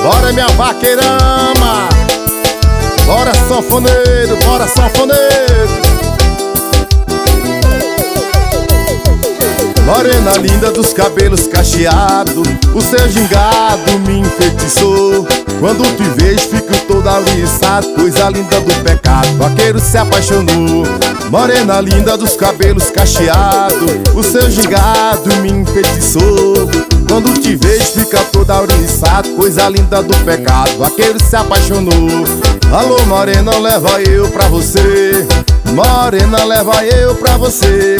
Bora minha vaqueirama, bora sanfoneiro, bora sanfoneiro. Morena linda dos cabelos cacheados, o seu gingado me enfeitiçou. Quando te vejo fico todo aliçado, coisa linda do pecado, vaqueiro se apaixonou. Morena linda dos cabelos cacheados, o seu gingado me enfeitiçou. Quando te vejo fica todo aliçado, coisa linda do pecado, vaqueiro se apaixonou. Alô morena, leva eu pra você, morena, leva eu pra você.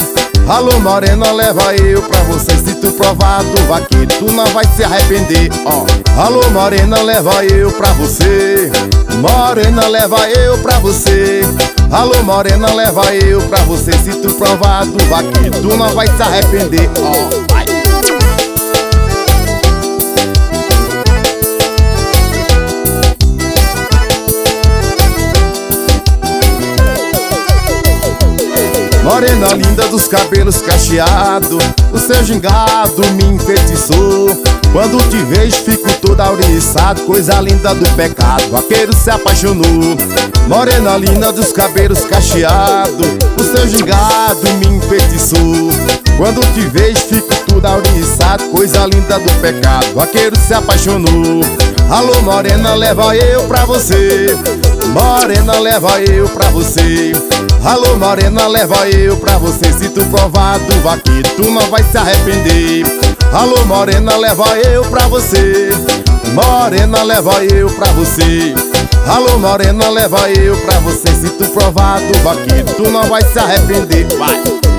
Alô morena, leva eu pra você. Se tu provar do vaqueiro, tu não vai se arrepender, ó. Alô morena, leva eu pra você, morena, leva eu pra você. Alô morena, leva eu pra você. Se tu provar do vaqueiro, tu não vai se arrepender, ó. Vai. Morena linda dos cabelos cacheados, o seu gingado me enfeitiçou. Quando te vejo fico todo auriçado, coisa linda do pecado, vaqueiro se apaixonou. Morena linda dos cabelos cacheados, o seu gingado me enfeitiçou. Quando te vejo fico todo auriçado, coisa linda do pecado, vaqueiro se apaixonou. Alô morena, leva eu pra você, morena, leva eu pra você. Alô morena, leva eu pra você. Se tu provar do vaqueiro, tu não vai se arrepender. Alô morena, leva eu pra você, morena, leva eu pra você. Alô morena, leva eu pra você. Se tu provar do vaqueiro, tu não vai se arrepender. Vai!